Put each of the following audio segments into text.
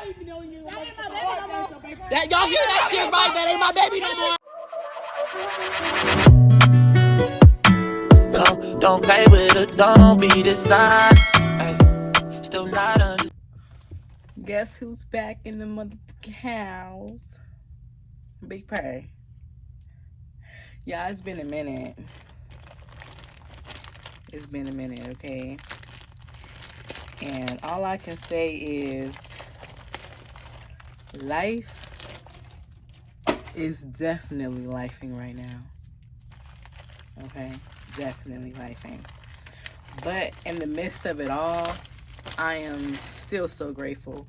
baby on you. That ain't my baby no more. That, y'all hear that shit right? That ain't my baby no more. Don't play with it, don't be dishonest. Ay, still not under. Guess who's back in the motherfucking house? Big Purr. Yeah, it's been a minute. It's been a minute, okay? And all I can say is life is definitely lifing right now. Okay? Definitely lifing. But in the midst of it all, I am still so grateful.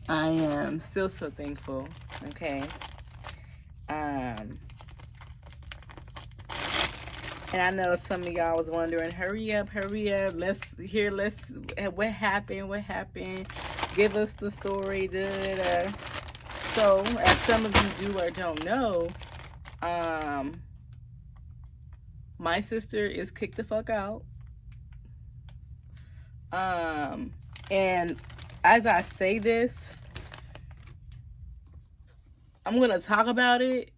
I am still so thankful. Okay? And I know some of y'all was wondering, hurry up, let's hear, what happened, give us the story, So, as some of you do or don't know, my sister is kicked the fuck out. And as I say this, I'm going to talk about it,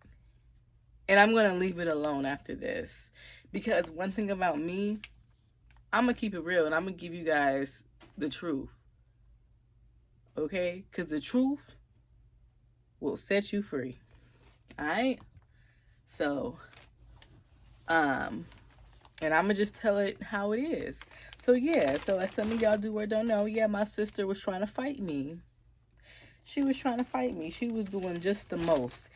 and I'm going to leave it alone after this. Because one thing about me, I'm going to keep it real, and I'm going to give you guys the truth. Okay? Because the truth will set you free. Alright? So, and I'm going to just tell it how it is. So, yeah. So, as some of y'all do or don't know, yeah, my sister was trying to fight me. She was trying to fight me. She was doing just the most.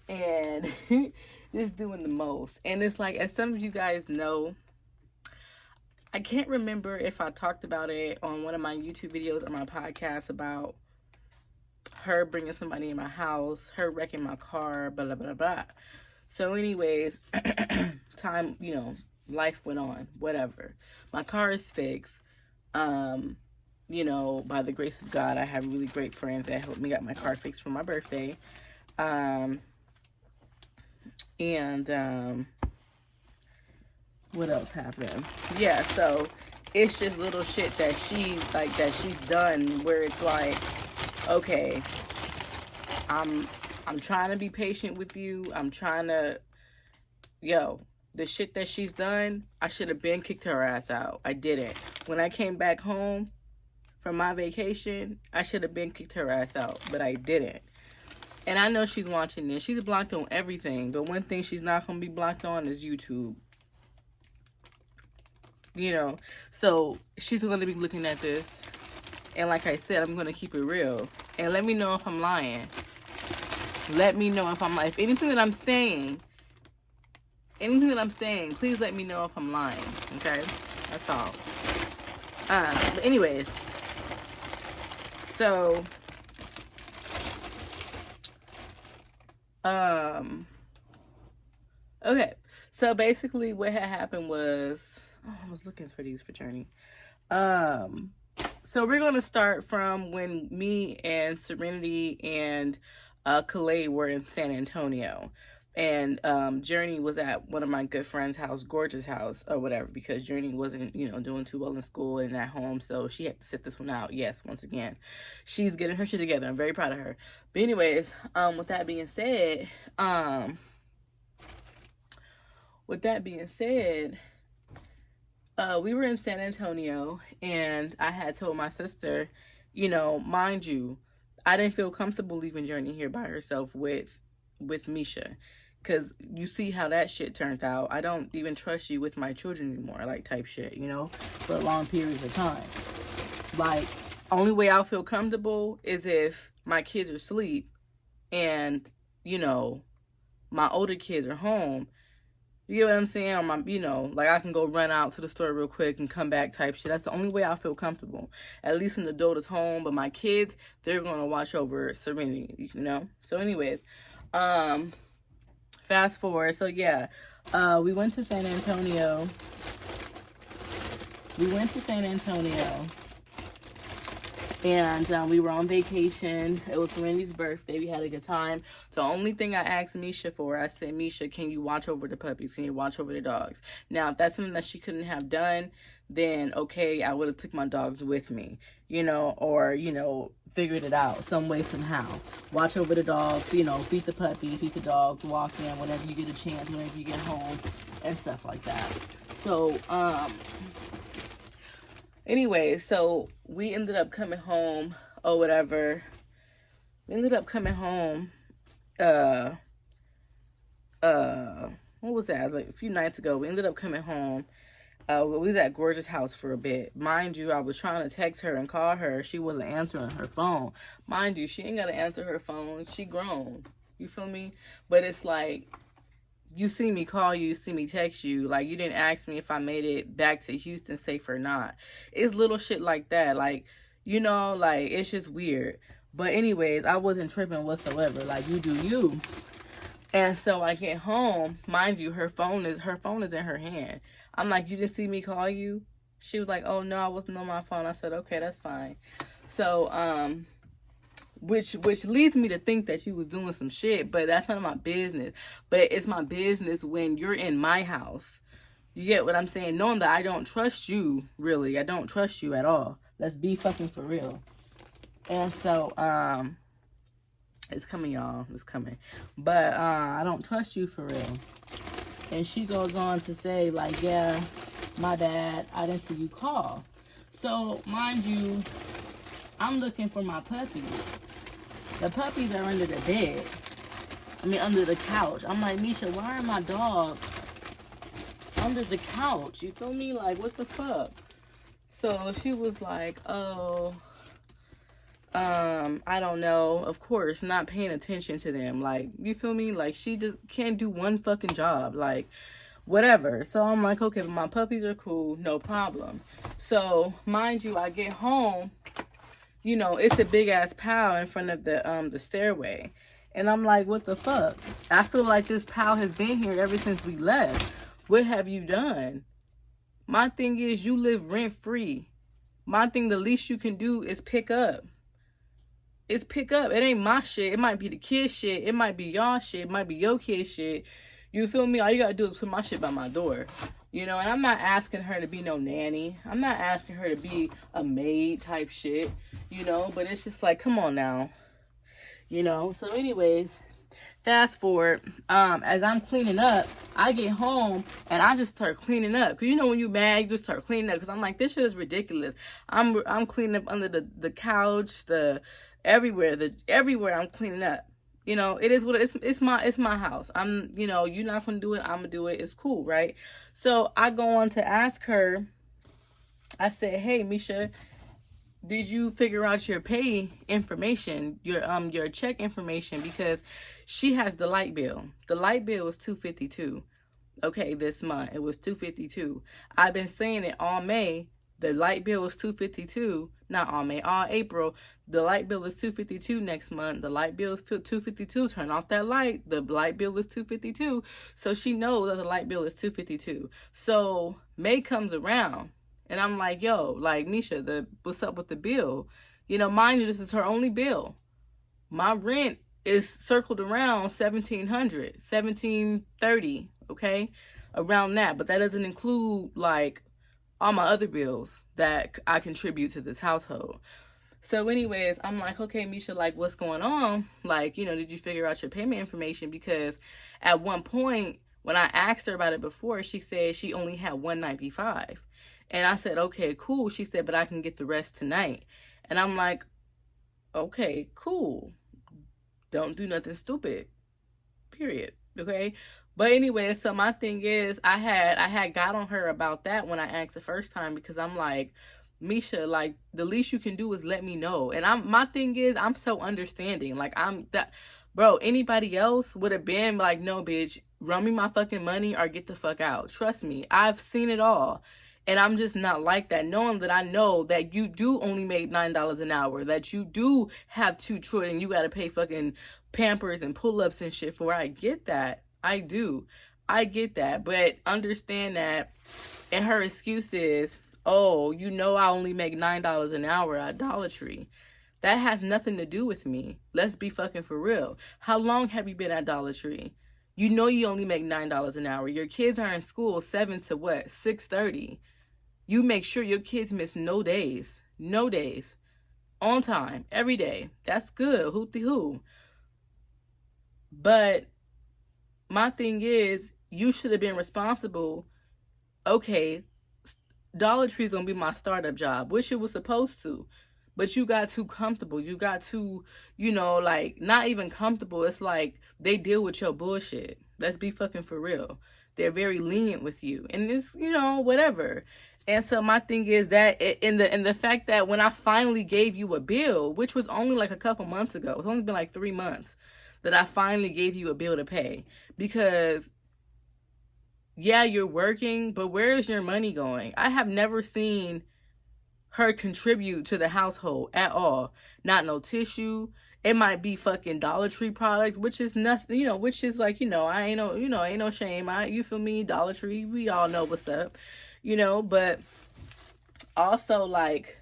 And just doing the most. And it's like, as some of you guys know, I can't remember if I talked about it on one of my YouTube videos or my podcast about her bringing somebody in my house, her wrecking my car, blah, blah, blah, blah. So anyways, time, you know, life went on, whatever. My car is fixed. You know, by the grace of God, I have really great friends that helped me get my car fixed for my birthday. What else happened? Yeah, so it's just little shit that she's done where it's like, okay, I'm trying to be patient with you. I'm trying to, the shit that she's done, I should have been kicked her ass out. I didn't. When I came back home from my vacation, I should have been kicked her ass out, but I didn't. And I know she's watching this. She's blocked on everything. But one thing she's not going to be blocked on is YouTube. You know. So, she's going to be looking at this. And like I said, I'm going to keep it real. And let me know if I'm lying. Let me know if I'm lying. If anything that I'm saying, please let me know if I'm lying. Okay? That's all. But anyways. So... okay, so basically what had happened was, I was looking for these for Journey. So we're going to start from when me and Serenity and Calais were in San Antonio. And Journey was at one of my good friend's house, Gorgeous house, or whatever, because Journey wasn't, you know, doing too well in school and at home, so she had to sit this one out. Yes, once again, she's getting her shit together. I'm very proud of her. But anyways, with that being said, we were in San Antonio, and I had told my sister, you know, mind you, I didn't feel comfortable leaving Journey here by herself with Misha. Because you see how that shit turned out. I don't even trust you with my children anymore, like, type shit, you know, for long periods of time. Like, only way I'll feel comfortable is if my kids are asleep and, you know, my older kids are home. You get what I'm saying? Or my, you know, like, I can go run out to the store real quick and come back type shit. That's the only way I feel comfortable. At least an adult is home, but my kids, they're going to watch over Serenity, you know? So anyways, fast forward. So yeah, we went to San Antonio. And we were on vacation. It was Randy's birthday. We had a good time. The only thing I asked Misha for, I said, Misha, can you watch over the puppies? Can you watch over the dogs? Now, if that's something that she couldn't have done, then okay, I would have took my dogs with me, you know, or, you know, figured it out some way, somehow. Watch over the dogs, you know, feed the puppy, feed the dogs, walk in whenever you get a chance, whenever you get home, and stuff like that. So, anyway, so we ended up coming home or whatever. We ended up coming home, what was that? Like a few nights ago, we ended up coming home. We was at Gorgeous house for a bit. Mind you, I was trying to text her and call her. She wasn't answering her phone. Mind you, she ain't got to answer her phone. She grown. You feel me? But it's like, you see me call you, see me text you. Like, you didn't ask me if I made it back to Houston safe or not. It's little shit like that. Like, you know, like, it's just weird. But anyways, I wasn't tripping whatsoever. Like, you do you. And so I get home. Mind you, her phone is in her hand. I'm like, you didn't see me call you? She was like, oh, no, I wasn't on my phone. I said, okay, that's fine. So, which leads me to think that she was doing some shit, but that's none of my business. But it's my business when you're in my house. You get what I'm saying? Knowing that I don't trust you, really. I don't trust you at all. Let's be fucking for real. And so, it's coming, y'all. It's coming. But, I don't trust you for real. And she goes on to say, like, yeah, my bad. I didn't see you call. So, mind you, I'm looking for my puppies. The puppies are under the bed. I mean, under the couch. I'm like, Misha, why are my dogs under the couch? You feel me? Like, what the fuck? So, she was like, oh, I don't know. Of course, not paying attention to them. Like, you feel me? Like, she just can't do one fucking job. Like, whatever. So I'm like, okay, but my puppies are cool. No problem. So, mind you, I get home. You know, it's a big ass pile in front of the stairway. And I'm like, what the fuck? I feel like this pile has been here ever since we left. What have you done? My thing is, you live rent free. My thing, the least you can do is pick up. It's pick up. It ain't my shit. It might be the kid's shit. It might be y'all shit. It might be your kid's shit. You feel me? All you gotta do is put my shit by my door. You know, and I'm not asking her to be no nanny. I'm not asking her to be a maid type shit. You know, but it's just like, come on now. You know, so anyways, fast forward, as I'm cleaning up, I get home and I just start cleaning up. Cause you know when you mad, you just start cleaning up. Cause I'm like, this shit is ridiculous. I'm cleaning up under the couch, everywhere I'm cleaning up. You know, it is what it's my house. You know, you're not gonna do it, I'm gonna do it. It's cool, right? So I go on to ask her. I said, hey, Misha, did you figure out your pay information, your check information? Because she has the light bill. The light bill was $252. Okay, this month it was $252. I've been saying it all May. The light bill was $252. Not all May, all April. The light bill is $252 next month. The light bill is $252. Turn off that light. The light bill is $252. So she knows that the light bill is $252. So May comes around. And I'm like, yo, like, Misha, what's up with the bill? You know, mind you, this is her only bill. My rent is circled around $1,700, $1,730, okay? Around that. But that doesn't include, like, all my other bills that I contribute to this household. So anyways, I'm like, okay, Misha, like, what's going on? Like, you know, did you figure out your payment information? Because at one point, when I asked her about it before, she said she only had $195. And I said, okay, cool. She said, but I can get the rest tonight. And I'm like, okay, cool. Don't do nothing stupid. Period. Okay. But anyway, so my thing is, I had got on her about that when I asked the first time, because I'm like, Misha, like, the least you can do is let me know. And my thing is, I'm so understanding. Like, bro, anybody else would have been like, no, bitch, run me my fucking money or get the fuck out. Trust me, I've seen it all. And I'm just not like that, knowing that I know that you do only make $9 an hour, that you do have 2 children, you got to pay fucking Pampers and pull-ups and shit for. I get that. I do. I get that. But understand that, and her excuse is, oh, you know I only make $9 an hour. Idolatry. That has nothing to do with me. Let's be fucking for real. How long have you been at Dollar Tree? You know you only make $9 an hour. Your kids are in school 7 to what? 6:30. You make sure your kids miss no days, on time, every day. That's good, hoop-de-hoo. But my thing is, you should have been responsible. Okay, Dollar Tree is going to be my startup job, which it was supposed to. But you got too comfortable. You got too, like, not even comfortable. It's like they deal with your bullshit. Let's be fucking for real. They're very lenient with you. And it's, whatever. And so my thing is that in the fact that when I finally gave you a bill, which was only like a couple months ago, it's only been like 3 months that I finally gave you a bill to pay. Because, yeah, you're working, but where is your money going? I have never seen her contribute to the household at all. Not no tissue. It might be fucking Dollar Tree products, which is nothing, which is like, I ain't no shame. You feel me? Dollar Tree, we all know what's up, but also like,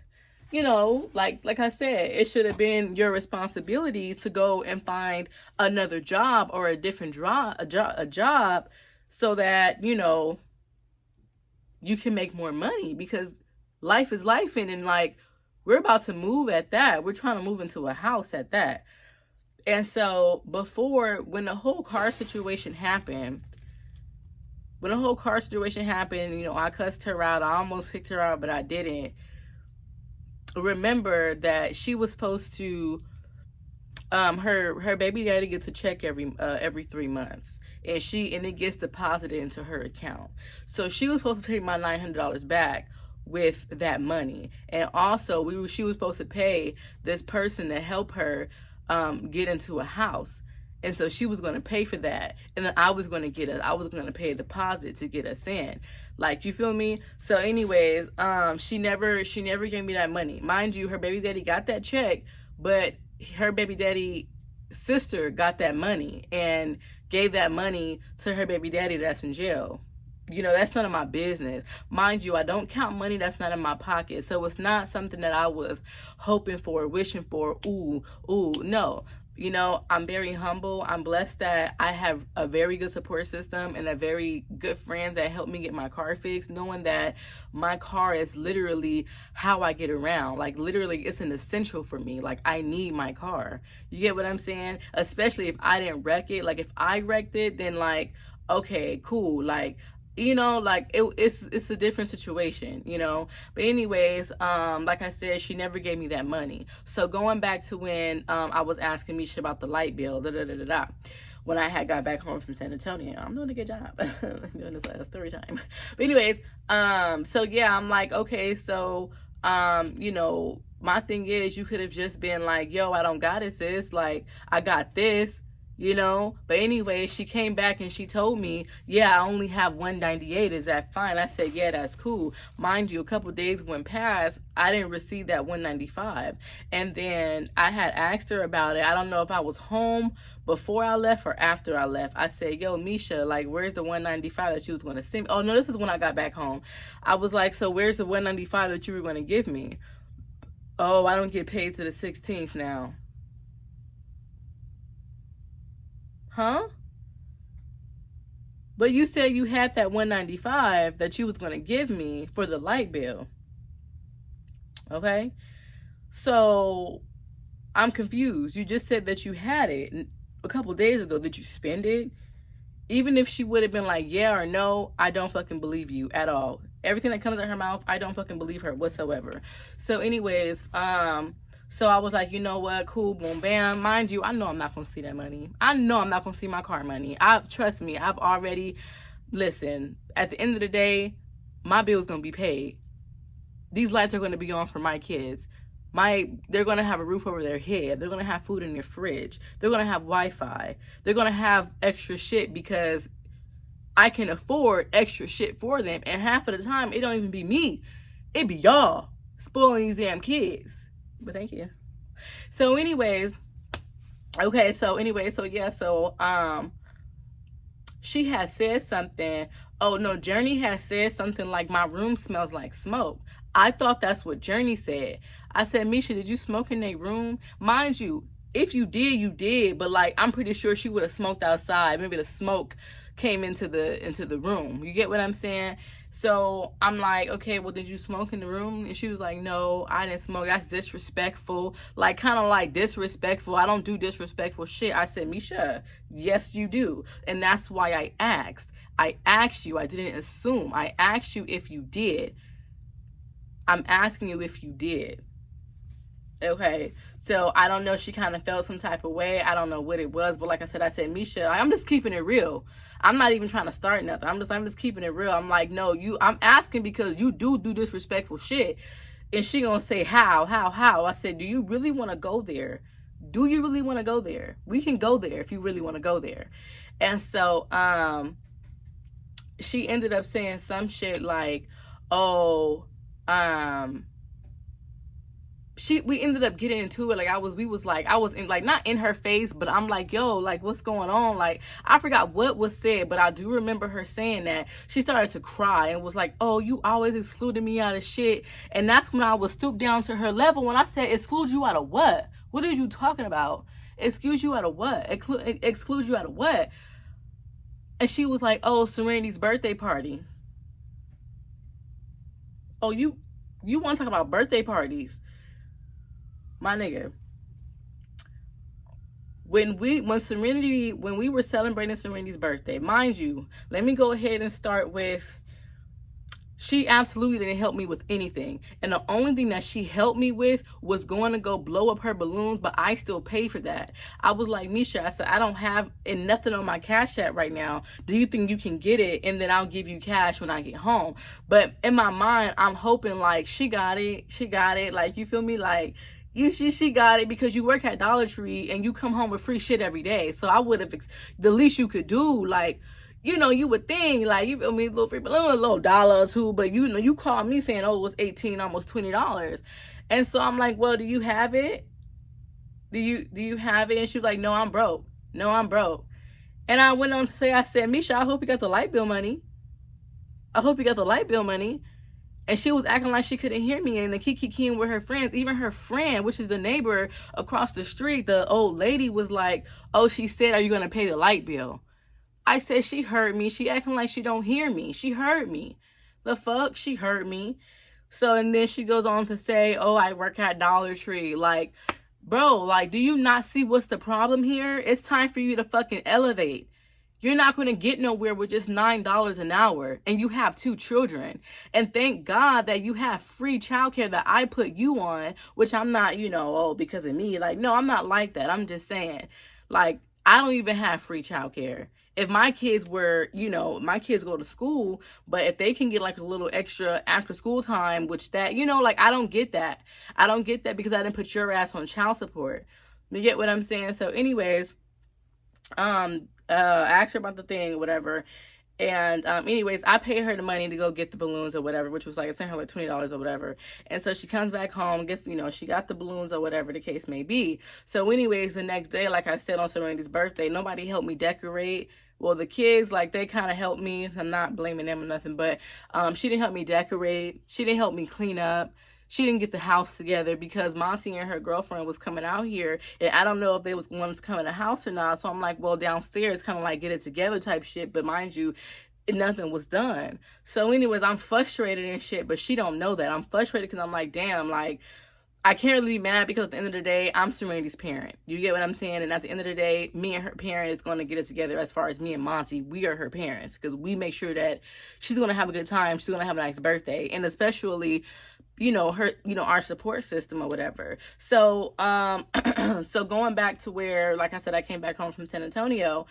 like I said, it should have been your responsibility to go and find another job or a different job so that, you can make more money, because life is life, and like, we're about to move at that. We're trying to move into a house at that. And so when the whole car situation happened, I cussed her out. I almost kicked her out, but I didn't. Remember that she was supposed to, her baby daddy gets a check every 3 months. And it gets deposited into her account. So she was supposed to pay my $900 back with that money. And also she was supposed to pay this person to help her get into a house. And so she was going to pay for that. And then I was going to pay a deposit to get us in. Like, you feel me? So anyways, she never gave me that money. Mind you, her baby daddy got that check, but her baby daddy sister got that money and gave that money to her baby daddy that's in jail. That's none of my business. Mind you, I don't count money that's not in my pocket. So it's not something that I was hoping for, wishing for. Ooh, no. I'm very humble. I'm blessed that I have a very good support system and a very good friends that help me get my car fixed, knowing that my car is literally how I get around. Like, literally, it's an essential for me. Like, I need my car. You get what I'm saying? Especially if I didn't wreck it. Like, if I wrecked it, then like, okay, cool. Like, like it's a different situation, but anyways, like I said, she never gave me that money. So going back to when I was asking Misha about the light bill, when I had got back home from San Antonio. I'm doing a good job. I'm doing this last story time. But anyways, so yeah, I'm like, okay, so my thing is, you could have just been like, yo, I don't got it, sis, like, I got this. But anyway, she came back and she told me, yeah, I only have 198. Is that fine? I said, yeah, that's cool. Mind you, a couple days went past. I didn't receive that 195. And then I had asked her about it. I don't know if I was home before I left or after I left. I said, yo, Misha, like, where's the 195 that you was going to send me? Oh, no, this is when I got back home. I was like, so where's the 195 that you were going to give me? Oh, I don't get paid to the 16th now. Huh? But you said you had that 195 that you was going to give me for the light bill. Okay? So, I'm confused. You just said that you had it a couple days ago. Did you spend it? Even if she would have been like, yeah or no, I don't fucking believe you at all. Everything that comes out her mouth, I don't fucking believe her whatsoever. So anyways, so I was like, you know what? Cool, boom, bam. Mind you, I know I'm not going to see that money. I know I'm not going to see my car money. Trust me, I've already, listen, at the end of the day, my bill's going to be paid. These lights are going to be on for my kids. They're going to have a roof over their head. They're going to have food in their fridge. They're going to have Wi-Fi. They're going to have extra shit because I can afford extra shit for them. And half of the time, it don't even be me. It be y'all spoiling these damn kids. But thank you. So anyways, okay, so yeah, so she had said something. Oh no, Journey had said something like, my room smells like smoke. I thought that's what Journey said. I said, Misha, did you smoke in their room? Mind you, if you did, you did, but like, I'm pretty sure she would have smoked outside. Maybe the smoke came into the room. You get what I'm saying? So I'm like, okay, well, did you smoke in the room? And she was like, no, I didn't smoke. That's disrespectful. Like, kind of like disrespectful. I don't do disrespectful shit. I said, Misha, yes, you do. And that's why I asked. I asked you. I didn't assume. I asked you if you did. I'm asking you if you did. Okay, so I don't know, she kind of felt some type of way. I don't know what it was, but like I said, Misha, I'm just keeping it real. I'm not even trying to start nothing. I'm just keeping it real. I'm like, no, I'm asking because you do disrespectful shit. And she gonna say, how? I said, do you really want to go there? Do you really want to go there? We can go there if you really want to go there. And so, she ended up saying some shit like, oh, we ended up getting into it. Like, I was in, like, not in her face, but I'm like, yo, like, what's going on? Like, I forgot what was said, but I do remember her saying that. She started to cry and was like, oh, you always excluded me out of shit. And that's when I was stooped down to her level when I said, exclude you out of what? What are you talking about? Excuse you out of what? Exclude you out of what? And she was like, oh, Serenity's birthday party. Oh, you want to talk about birthday parties? My nigga, when we were celebrating Serenity's birthday, mind you, let me go ahead and start with, she absolutely didn't help me with anything. And the only thing that she helped me with was going to go blow up her balloons, but I still paid for that. I was like, Misha, I said, I don't have nothing on my Cash App right now. Do you think you can get it? And then I'll give you cash when I get home. But in my mind, I'm hoping like, she got it. Like, you feel me? Like, she got it because you work at Dollar Tree and you come home with free shit every day. So I would have, the least you could do, like, you know, you would think, like, you feel me, a little free balloon, a little $1 or $2, but you know, you called me saying, oh, it was $18, almost $20. And so I'm like, well, do you have it? Do you have it? And she was like, no, I'm broke. And I went on to say, I said, Misha, I hope you got the light bill money. And she was acting like she couldn't hear me and the kiki with her friends. Even her friend, which is the neighbor across the street, the old lady was like, oh, she said, are you going to pay the light bill? I said, she heard me. She acting like she don't hear me. She heard me. The fuck? She heard me. So, and then she goes on to say, oh, I work at Dollar Tree. Like, bro, like, do you not see what's the problem here? It's time for you to fucking elevate. You're not going to get nowhere with just $9 an hour, and you have 2 children. And thank God that you have free childcare that I put you on, which I'm not, you know, oh, because of me. Like, no, I'm not like that. I'm just saying, like, I don't even have free childcare. If my kids were, you know, my kids go to school, but if they can get like a little extra after school time, which that, you know, like, I don't get that. I don't get that because I didn't put your ass on child support. You get what I'm saying? So anyways, asked her about the thing or whatever. And anyways, I paid her the money to go get the balloons or whatever, which was like, I sent her like $20 or whatever. And so she comes back home, gets, you know, she got the balloons or whatever the case may be. So anyways, the next day, like I said, on Serenity's birthday, nobody helped me decorate. Well, the kids, like, they kind of helped me. I'm not blaming them or nothing, but she didn't help me decorate. She didn't help me clean up. She didn't get the house together because Monty and her girlfriend was coming out here. And I don't know if they was going to come in the house or not. So I'm like, well, downstairs, kind of like get it together type shit. But mind you, nothing was done. So anyways, I'm frustrated and shit, but she don't know that. I'm frustrated because I'm like, damn, like, I can't really be mad because at the end of the day, I'm Serenity's parent. You get what I'm saying? And at the end of the day, me and her parent is going to get it together. As far as me and Monty, we are her parents because we make sure that she's going to have a good time. She's going to have a nice birthday. And especially, you know, her, you know, our support system or whatever. So, so going back to where, like I said, I came back home from San Antonio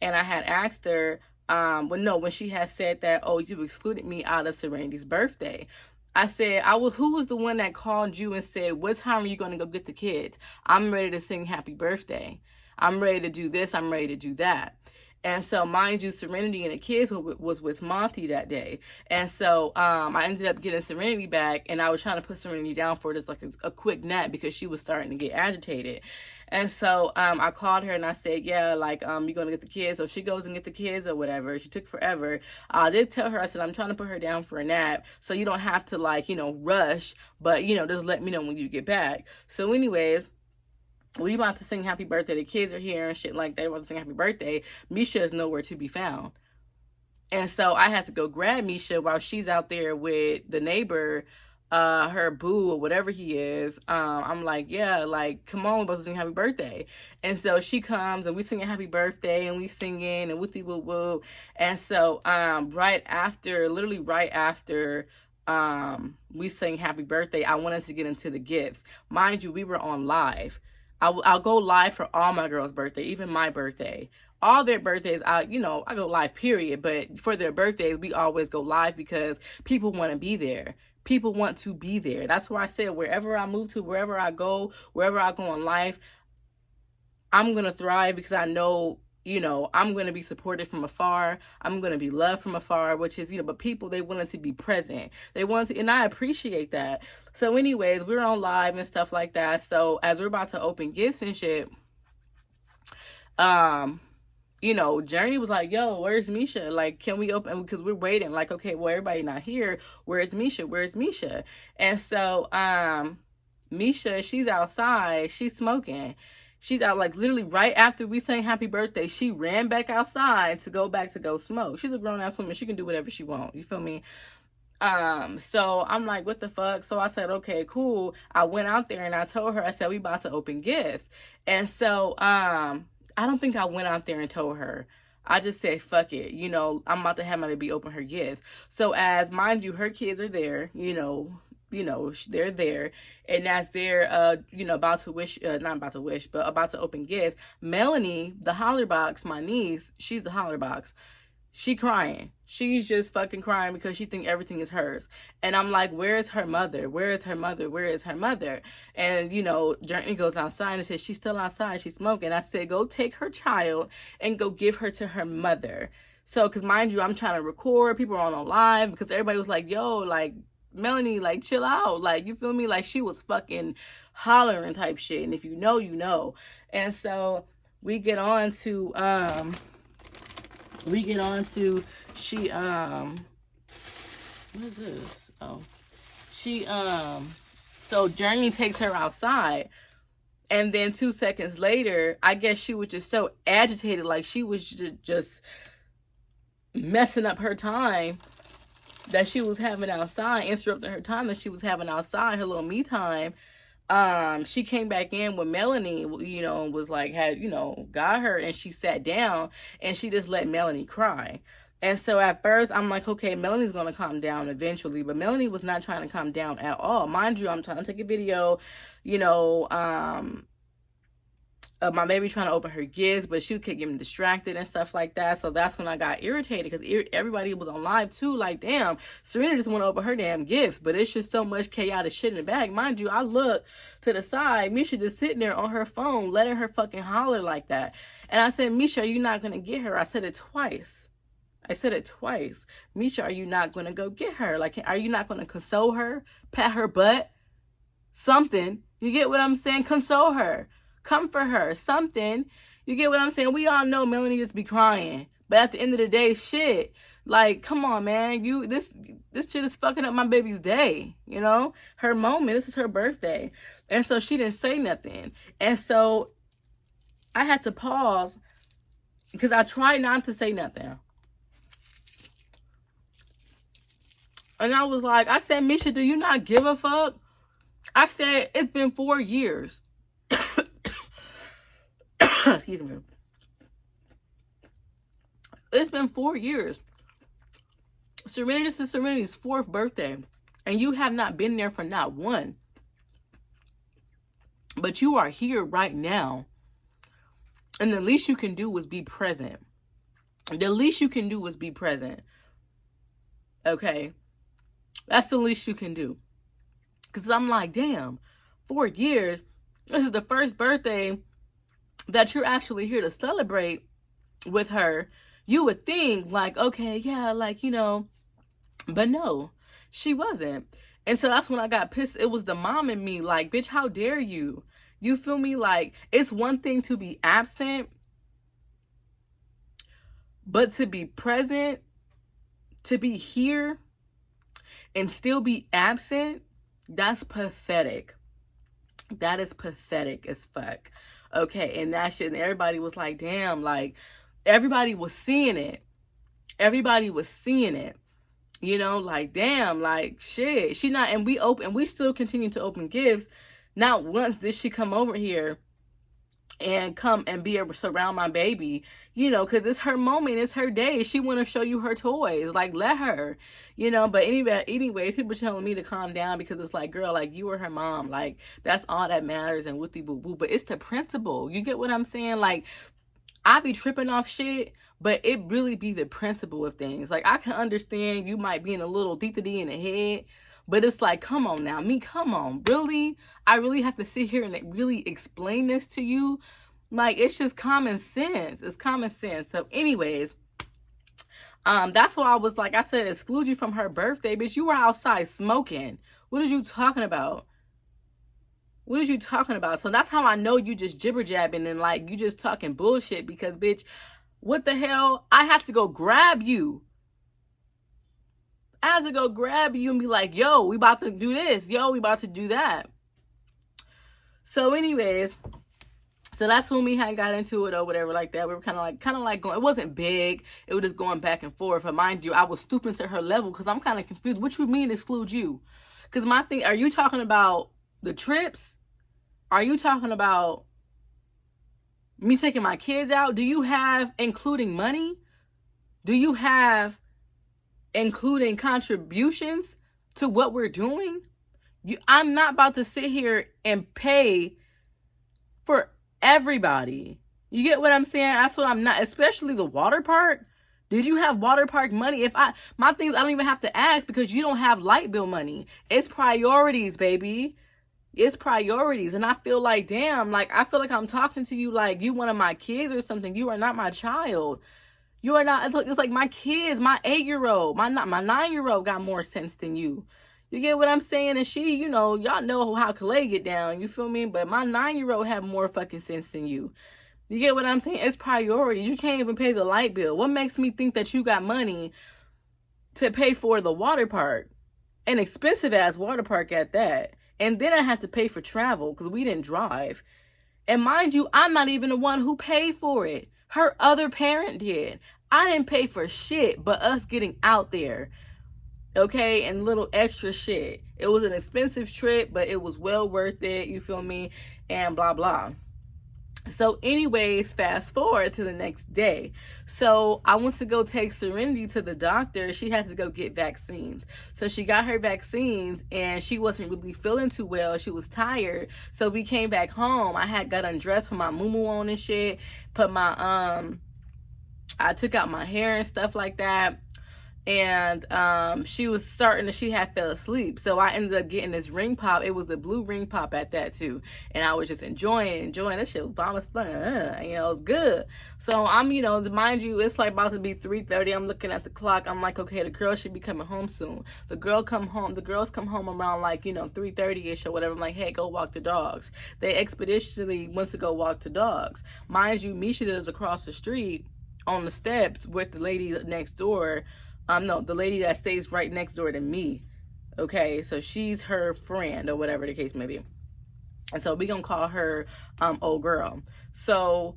and I had asked her, when she had said that, oh, you excluded me out of Serenity's birthday. I said, who was the one that called you and said, what time are you going to go get the kids? I'm ready to sing happy birthday. I'm ready to do this. I'm ready to do that. And so, mind you, Serenity and the kids was with Monty that day. And so I ended up getting Serenity back, and I was trying to put Serenity down for just like a quick nap because she was starting to get agitated. And so I called her and I said, yeah, like, you're going to get the kids. So she goes and get the kids or whatever. She took forever. I did tell her, I said, I'm trying to put her down for a nap. So you don't have to, like, you know, rush. But, you know, just let me know when you get back. So anyways, we about to sing happy birthday. The kids are here and shit like that. We're about to sing happy birthday. Misha is nowhere to be found. And so I had to go grab Misha while she's out there with the neighbor, her boo or whatever he is. I'm like, yeah, like, come on, we're supposed to sing happy birthday. And so she comes and we sing a happy birthday and we singing and whoopty whoop whoop. And so literally right after we sang happy birthday, I wanted to get into the gifts. Mind you, we were on live. I'll go live for all my girls' birthday, even my birthday. All their birthdays, I go live, period. But for their birthdays, we always go live because people want to be there. People want to be there. That's why I said wherever I move to, wherever I go in life, I'm going to thrive because I know, I'm going to be supported from afar. I'm going to be loved from afar, which is, but people, they wanted to be present. They wanted to, and I appreciate that. So anyways, we're on live and stuff like that. So as we're about to open gifts and shit, Journey was like, yo, where's Misha? Like, can we open? Because we're waiting. Like, okay, well, everybody not here. Where's Misha? Where's Misha? And so, Misha, she's outside. She's smoking. She's out, like, literally right after we sang happy birthday, she ran back outside to go smoke. She's a grown-ass woman. She can do whatever she wants. You feel me? So I'm like, what the fuck? So I said, okay, cool. I went out there and I told her, I said, we about to open gifts. And so, I don't think I went out there and told her. I just said, fuck it. I'm about to have my baby open her gifts. So as, mind you, her kids are there, they're there. And as they're, about to open gifts, Melanie, the holler box, my niece, she's the holler box. She crying. She's just fucking crying because she think everything is hers. And I'm like, where is her mother? Where is her mother? Where is her mother? And, Journey goes outside and says, she's still outside. She's smoking. I said, go take her child and go give her to her mother. So, because mind you, I'm trying to record. People are on live because everybody was like, yo, like, Melanie, like, chill out. Like, you feel me? Like, she was fucking hollering type shit. And if you know, you know. And so we get on to, she, what is this? Oh, she, so Journey takes her outside. And then 2 seconds later, I guess she was just so agitated. Like, she was just messing up her time that she was having outside, interrupting her time that she was having outside, her little me time. She came back in with Melanie, and was like, got her, and she sat down and she just let Melanie cry. And so at first I'm like, okay, Melanie's going to calm down eventually, but Melanie was not trying to calm down at all. Mind you, I'm trying to take a video, of my baby trying to open her gifts, but she kept getting distracted and stuff like that. So that's when I got irritated because everybody was on live too. Like, damn, Serena just want to open her damn gifts, but it's just so much chaotic shit in the bag. Mind you, I look to the side, Misha just sitting there on her phone, letting her fucking holler like that. And I said, Misha, are you not going to get her? I said it twice. Misha, are you not going to go get her? Like, are you not going to console her? Pat her butt? Something. You get what I'm saying? Console her. Comfort her, something. You get what I'm saying? We all know Melanie just be crying, but at the end of the day, shit, like, come on, man, this shit is fucking up my baby's day, her moment. This is her birthday. And so she didn't say nothing. And so I had to pause because I tried not to say nothing. And I was like, I said, Misha, do you not give a fuck? I said, it's been 4 years. Excuse me. It's been 4 years. This is Serenity's 4th birthday. And you have not been there for not one. But you are here right now. And the least you can do is be present. The least you can do is be present. Okay? That's the least you can do. Because I'm like, damn, 4 years. This is the first birthday that you're actually here to celebrate with her. You would think, like, okay, yeah, like, but no, she wasn't. And so that's when I got pissed. It was the mom in me, like, bitch, how dare you? You feel me? Like, it's one thing to be absent, but to be present, to be here, and still be absent, that's pathetic. That is pathetic as fuck. Okay, and that shit, and everybody was like, damn, like, everybody was seeing it. everybody was seeing it. You know, like, damn, like, shit. She not, and we still continue to open gifts. Not once did she come over here and come and be able to surround my baby, you know, because it's her moment, it's her day. She want to show you her toys, like, let her, you know. But anyway, people telling me to calm down, because it's like, girl, like, you are her mom, like, that's all that matters, and whoopty boo boo. But it's the principle, you get what I'm saying? Like, I be tripping off shit, but it really be the principle of things. Like, I can understand you might be in a little dee in the head, but it's like, come on now, come on, really? I really have to sit here and really explain this to you? Like, it's just common sense. It's common sense. So anyways, that's why I was like, I said, exclude you from her birthday, bitch. You were outside smoking. What are you talking about? What are you talking about? So that's how I know you just jibber jabbing and like you just talking bullshit, because bitch, what the hell? I have to go grab you. I have to go grab you and be like, yo, we about to do this. Yo, we about to do that. So anyways, so that's when we had got into it or whatever like that. We were kind of like going, it wasn't big. It was just going back and forth. But mind you, I was stooping to her level because I'm kind of confused. What you mean exclude you? Because my thing, are you talking about the trips? Are you talking about me taking my kids out? Do you have including money? Do you have including contributions to what we're doing? I'm not about to sit here and pay for everybody. You get what I'm saying? That's what I'm not, especially the water park. Did you have water park money? My things, I don't even have to ask because you don't have light bill money. It's priorities, baby. It's priorities. And I feel like, damn, like, I feel like I'm talking to you like you one of my kids or something. You are not my child. You are not. It's like my kids, my 8-year-old, my 9-year-old got more sense than you. You get what I'm saying? And she, you know, y'all know how Calais get down. You feel me? But my 9-year-old have more fucking sense than you. You get what I'm saying? It's priorities. You can't even pay the light bill. What makes me think that you got money to pay for the water park? An expensive ass water park at that. And then I had to pay for travel because we didn't drive. And mind you, I'm not even the one who paid for it. Her other parent did. I didn't pay for shit but us getting out there. Okay, and little extra shit. It was an expensive trip, but it was well worth it. You feel me? And blah, blah. So anyways, fast forward to the next day. So I went to go take Serenity to the doctor. She had to go get vaccines. So she got her vaccines and she wasn't really feeling too well. She was tired. So we came back home. I had got undressed, put my muumuu on and shit. Put my, I took out my hair and stuff like that. And she had fell asleep. So I ended up getting this ring pop. It was a blue ring pop at that too. And I was just enjoying. That shit was bomb as fun. You know, it was good. So I'm, you know, mind you, it's like about to be 3:30. I'm looking at the clock. I'm like, okay, the girls should be coming home soon. The girls come home around like, you know, 3:30ish or whatever. I'm like, hey, go walk the dogs. They expeditiously went to go walk the dogs. Mind you, Misha is across the street on the steps with the lady next door. No, the lady that stays right next door to me. Okay, so she's her friend or whatever the case may be. And so we gonna call her old girl. So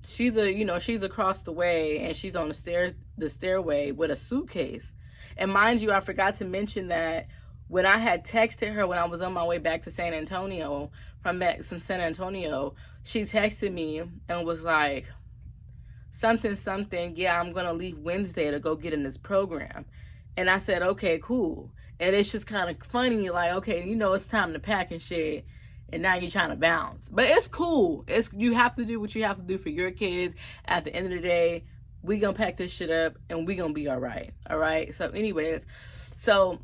she's across the way and she's on the stairway with a suitcase. And mind you, I forgot to mention that when I had texted her when I was on my way back to San Antonio, from San Antonio, she texted me and was like, something, yeah, I'm gonna leave Wednesday to go get in this program. And I said, okay, cool. And it's just kind of funny, like, okay, you know, it's time to pack and shit, and now you're trying to bounce. But it's cool. You have to do what you have to do for your kids. At the end of the day, we gonna pack this shit up and we gonna be all right. So anyways, so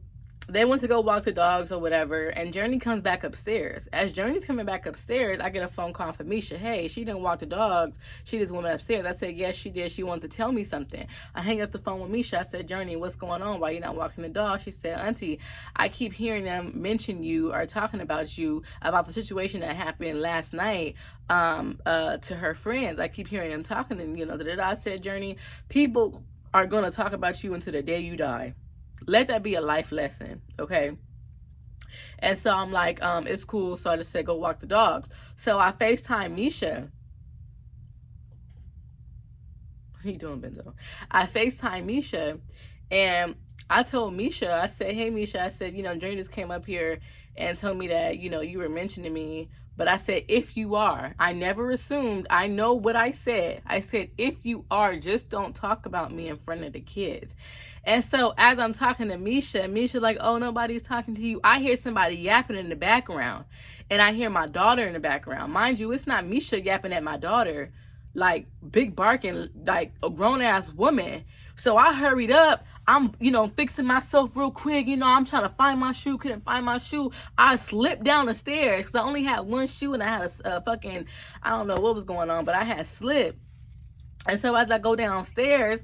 they went to go walk the dogs or whatever, and Journey comes back upstairs. As Journey's coming back upstairs, I get a phone call from Misha. Hey, she didn't walk the dogs. She just went upstairs. I said, yes, she did. She wanted to tell me something. I hang up the phone with Misha. I said, Journey, what's going on? Why you not walking the dog? She said, Auntie, I keep hearing them mention you or talking about you, about the situation that happened last night to her friends. I keep hearing them talking, and, you know, I said, Journey, people are going to talk about you until the day you die. Let that be a life lesson, okay? And so I'm like, it's cool. So I just said, go walk the dogs. So I FaceTime Misha. you doing, Benzo? I FaceTime Misha, and I told Misha, I said, hey, Misha, I said, Journey just came up here and told me that, you were mentioning me. But I said, if you are, I never assumed. I know what I said. I said, if you are, just don't talk about me in front of the kids. And so as I'm talking to Misha like, oh, nobody's talking to you. I hear somebody yapping in the background. And I hear my daughter in the background. Mind you, it's not Misha yapping at my daughter, like big barking, like a grown-ass woman. So I hurried up. I'm, fixing myself real quick. I'm trying to find my shoe. Couldn't find my shoe. I slipped down the stairs because I only had one shoe and I had a fucking, I don't know what was going on, but I had slipped. And so as I go downstairs,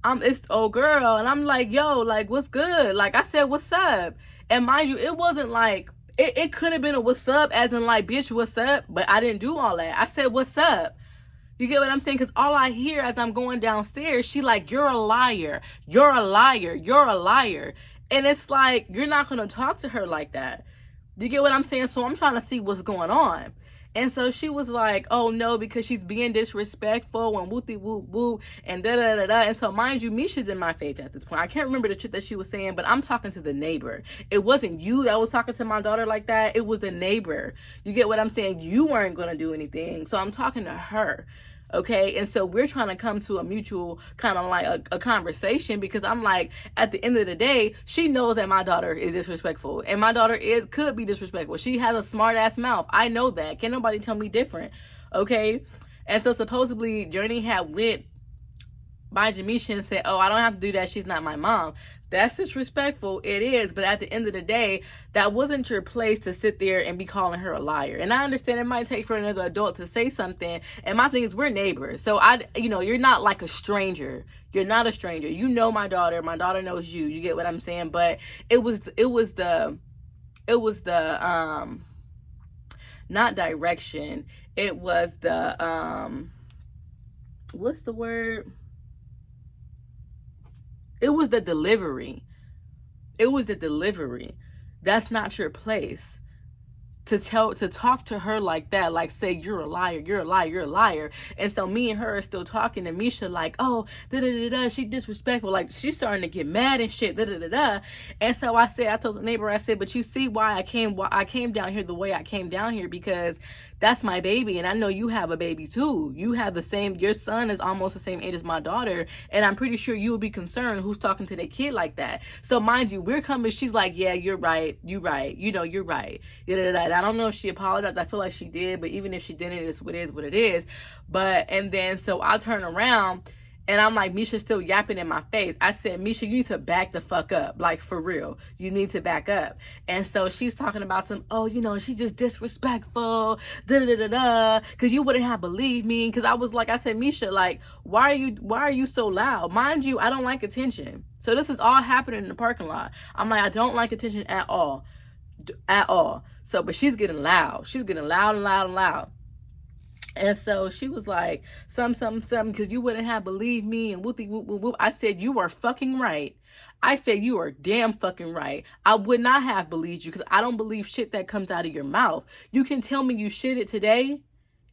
it's the old girl. And I'm like, yo, like, what's good? Like, I said, what's up? And mind you, it wasn't like, it could have been a what's up as in like, bitch, what's up? But I didn't do all that. I said, what's up? You get what I'm saying? Because all I hear as I'm going downstairs, she like, you're a liar. You're a liar. You're a liar. And it's like, you're not going to talk to her like that. You get what I'm saying? So I'm trying to see what's going on. And so she was like, oh no, because she's being disrespectful and whoopty whoop whoop and da da da da. And so mind you, Misha's in my face at this point. I can't remember the truth that she was saying, but I'm talking to the neighbor. It wasn't you that was talking to my daughter like that. It was the neighbor. You get what I'm saying? You weren't going to do anything. So I'm talking to her. Okay, and so we're trying to come to a mutual kind of like a conversation, because I'm like, at the end of the day, she knows that my daughter is disrespectful, and my daughter could be disrespectful. She has a smart ass mouth. I know that. Can't nobody tell me different. Okay, and so supposedly Journey had went by Jamisha and said, oh, I don't have to do that. She's not my mom. That's disrespectful. It is. But at the end of the day, that wasn't your place to sit there and be calling her a liar. And I understand it might take for another adult to say something. And my thing is, we're neighbors. So you're not like a stranger. You're not a stranger. You know my daughter. My daughter knows you. You get what I'm saying? But it was the not direction. It was the what's the word? It was the delivery. It was the delivery. That's not your place to talk to her like that, like say you're a liar, you're a liar, you're a liar. And so me and her are still talking to Misha like, oh, da da da da, she disrespectful, like she's starting to get mad and shit, da da da da. And so I told the neighbor, I said, but you see why I came down here the way I came down here, because that's my baby, and I know you have a baby too. You have your son is almost the same age as my daughter, and I'm pretty sure you will be concerned who's talking to their kid like that. So mind you, we're coming, she's like, yeah, you're right, you're right, you're right. I don't know if she apologized. I feel like she did, but even if she didn't, it's what it is. And then so I turn around, and I'm like, Misha's still yapping in my face. I said, Misha, you need to back the fuck up. Like, for real. You need to back up. And so she's talking about she's just disrespectful, da-da-da-da-da, because you wouldn't have believed me. Because I said, Misha, like, why are you so loud? Mind you, I don't like attention. So this is all happening in the parking lot. I'm like, I don't like attention at all. At all. So, but she's getting loud. She's getting loud and loud and loud. And so she was like, something, because you wouldn't have believed me and whoopty whoop whoop whoop. I said, you are fucking right. I said, you are damn fucking right. I would not have believed you, because I don't believe shit that comes out of your mouth. You can tell me you shit it today,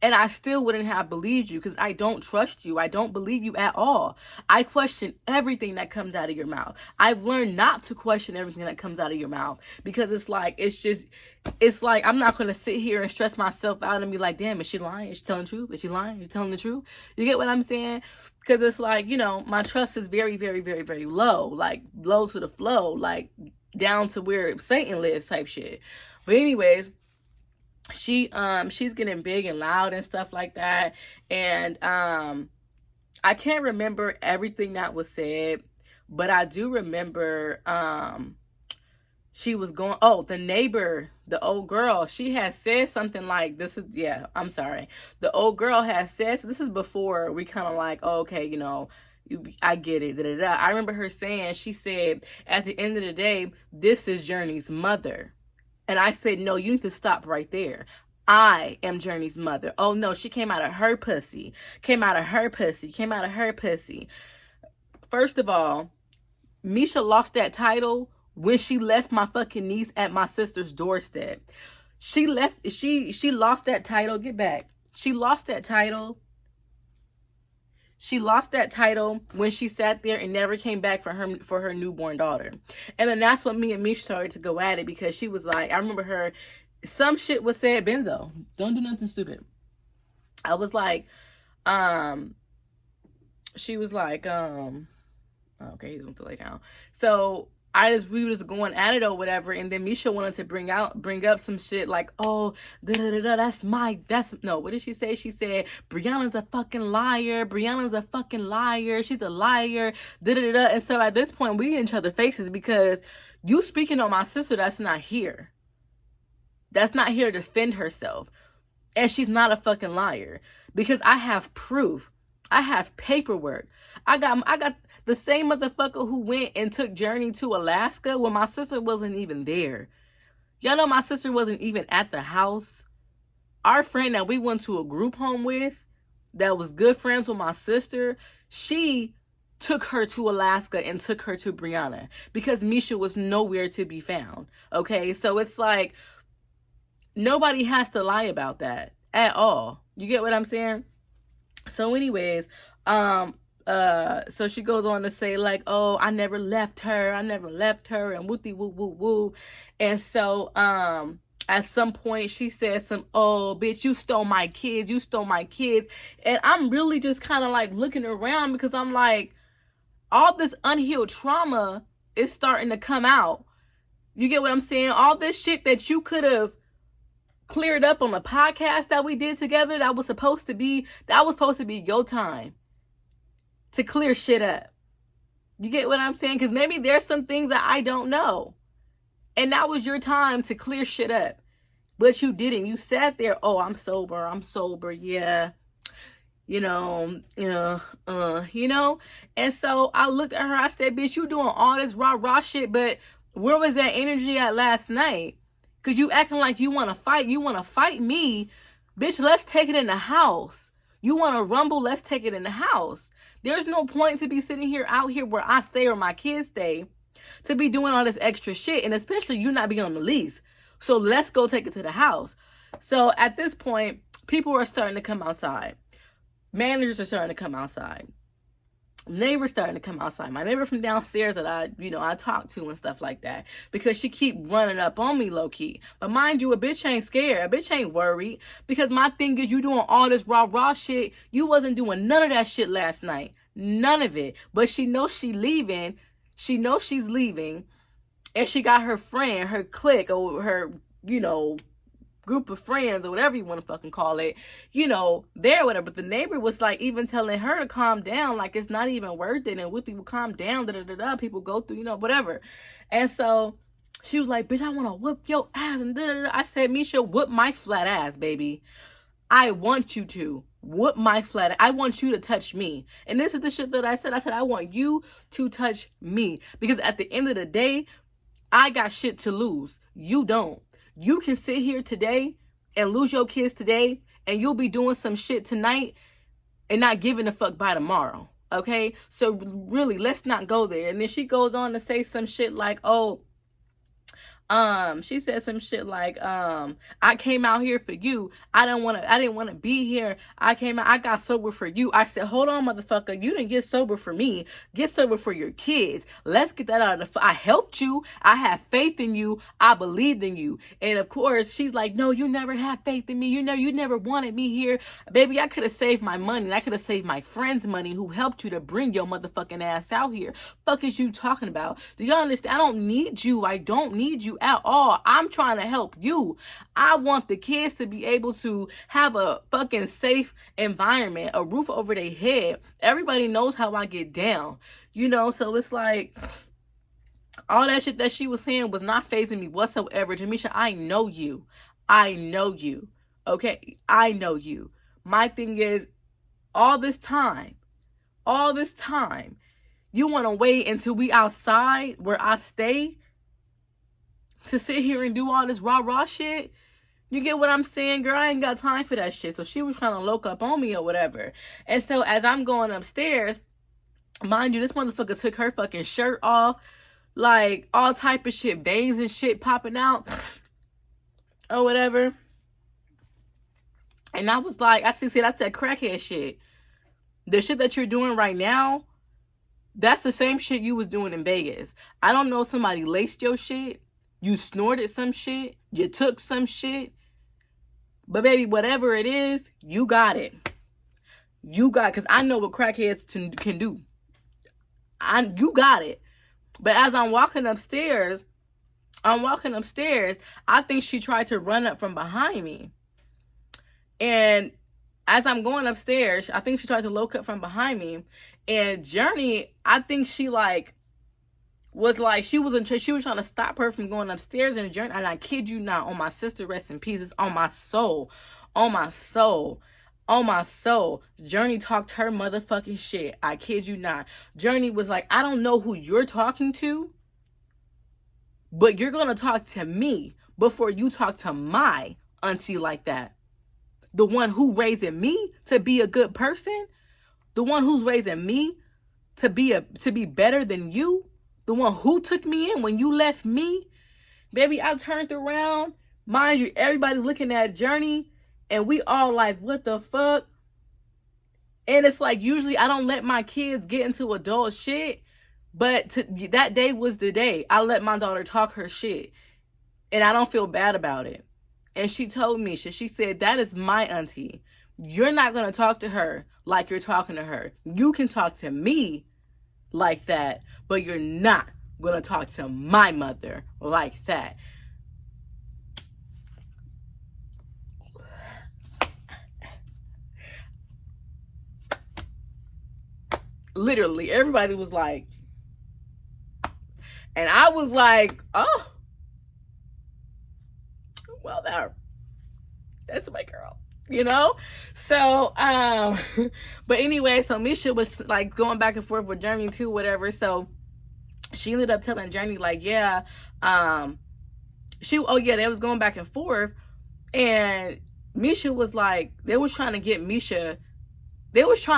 and I still wouldn't have believed you, because I don't trust you. I don't believe you at all. I question everything that comes out of your mouth. I've learned not to question everything that comes out of your mouth, because it's like I'm not going to sit here and stress myself out and be like, damn, is she lying? Is she telling the truth? Is she lying? Is she telling the truth? You get what I'm saying? Because it's like, my trust is very, very, very, very low, like low to the flow, like down to where Satan lives type shit. But anyways, she's getting big and loud and stuff like that. And I can't remember everything that was said, but I do remember she was going, the neighbor, the old girl, she had said something like, I'm sorry. The old girl has said, so this is before we kind of like, oh, okay, I get it. Da, da, da. I remember her saying, she said, at the end of the day, this is Journey's mother. And I said, no, you need to stop right there. I am Journey's mother. Oh, no, she came out of her pussy. Came out of her pussy. First of all, Misha lost that title when she left my fucking niece at my sister's doorstep. She lost that title. Get back. She lost that title. She lost that title when she sat there and never came back for her newborn daughter. And then that's when me and Misha started to go at it, because she was like, I remember her, some shit was said, Benzo, don't do nothing stupid. I was like, she was like, okay, he's going to lay down. So we was going at it or whatever, and then Misha wanted to bring up some shit like, oh, no, what did she say? She said, Brianna's a fucking liar. She's a liar. And so at this point, we in each other's faces, because you speaking on my sister that's not here. That's not here to defend herself. And she's not a fucking liar, because I have proof. I have paperwork. I got the same motherfucker who went and took Journey to Alaska when my sister wasn't even there. Y'all know my sister wasn't even at the house. Our friend that we went to a group home with, that was good friends with my sister, she took her to Alaska and took her to Brianna, because Misha was nowhere to be found. Okay, so it's like, nobody has to lie about that at all. You get what I'm saying? So anyways, so she goes on to say like, oh, I never left her, and wooty woo woo woo. And so, at some point she says oh, bitch, you stole my kids. And I'm really just kind of like looking around, because I'm like, all this unhealed trauma is starting to come out. You get what I'm saying? All this shit that you could have cleared up on the podcast that we did together, that was supposed to be your time to clear shit up. You get what I'm saying? Because maybe there's some things that I don't know, and that was your time to clear shit up, but you didn't. You sat there, oh, I'm sober, yeah, you know. And so I looked at her, I said, bitch, you doing all this rah shit, but where was that energy at last night? Because you acting like you want to fight. You want to fight me. Bitch, let's take it in the house. You want to rumble? Let's take it in the house. There's no point to be sitting out here where I stay or my kids stay, to be doing all this extra shit. And especially you not being on the lease. So let's go take it to the house. So at this point, people are starting to come outside. Managers are starting to come outside. Neighbors starting to come outside. My neighbor from downstairs that I talk to and stuff like that, because she keep running up on me low key. But mind you, a bitch ain't scared. A bitch ain't worried, because my thing is, you doing all this rah shit. You wasn't doing none of that shit last night. None of it. But she knows she's leaving. And she got her friend, her clique, or her, group of friends, or whatever you want to fucking call it, there, whatever. But the neighbor was like even telling her to calm down, like it's not even worth it, and Wooty will calm down, people go through, whatever. And so she was like, bitch, I want to whoop your ass, and I said, Misha, whoop my flat ass, baby. I want you to whoop my flat. I want you to touch me. And this is the shit that I said, I want you to touch me, because at the end of the day, I got shit to lose. You don't. You can sit here today and lose your kids today, and you'll be doing some shit tonight and not giving a fuck by tomorrow. Okay? So really, let's not go there. And then she goes on to say some shit like, oh, she said some shit like, I came out here for you. I didn't want to be here. I got sober for you. I said, hold on, motherfucker. You didn't get sober for me. Get sober for your kids. Let's get that out of I helped you. I have faith in you. I believed in you. And of course, she's like, no, you never had faith in me. You never wanted me here. Baby, I could have saved my money, and I could have saved my friend's money who helped you to bring your motherfucking ass out here. Fuck is you talking about? Do y'all understand? I don't need you. I don't need you at all. I'm trying to help you. I want the kids to be able to have a fucking safe environment, a roof over their head. Everybody knows how I get down, so it's like all that shit that she was saying was not fazing me whatsoever. Jamisha, I know you. Okay, I know you. My thing is, all this time, you want to wait until we outside where I stay to sit here and do all this rah shit? You get what I'm saying, girl? I ain't got time for that shit. So she was trying to look up on me or whatever. And so as I'm going upstairs, mind you, this motherfucker took her fucking shirt off, like all type of shit, veins and shit popping out or whatever. And I was like, I said crackhead shit. The shit that you're doing right now, that's the same shit you was doing in Vegas. I don't know, somebody laced your shit, you snorted some shit, you took some shit, but baby, whatever it is, you got it. You got, because I know what crackheads can do. You got it. But as I'm walking upstairs, I think she tried to run up from behind me. And as I'm going upstairs, I think she tried to low cut from behind me. And Journey, I think she was trying to stop her from going upstairs. And Journey, and I kid you not, on my sister, rest in peace, it's on my soul. On my soul. On my soul. Journey talked her motherfucking shit. I kid you not. Journey was like, I don't know who you're talking to, but you're going to talk to me before you talk to my auntie like that. The one who raising me to be a good person, the one who's raising me to be better than you, the one who took me in when you left me. Baby, I turned around. Mind you, everybody's looking at Journey, and we all like, what the fuck? And it's like, usually I don't let my kids get into adult shit, but that day was the day I let my daughter talk her shit, and I don't feel bad about it. And she told me, she said, that is my auntie. You're not going to talk to her like you're talking to her. You can talk to me like that, but you're not going to talk to my mother like that. Literally, everybody was like, and I was like, oh, well, that's my girl, you know? So, but anyway, so Misha was like going back and forth with Journey too, whatever. So she ended up telling Journey, like, yeah, they was going back and forth. And Misha was like, they was trying to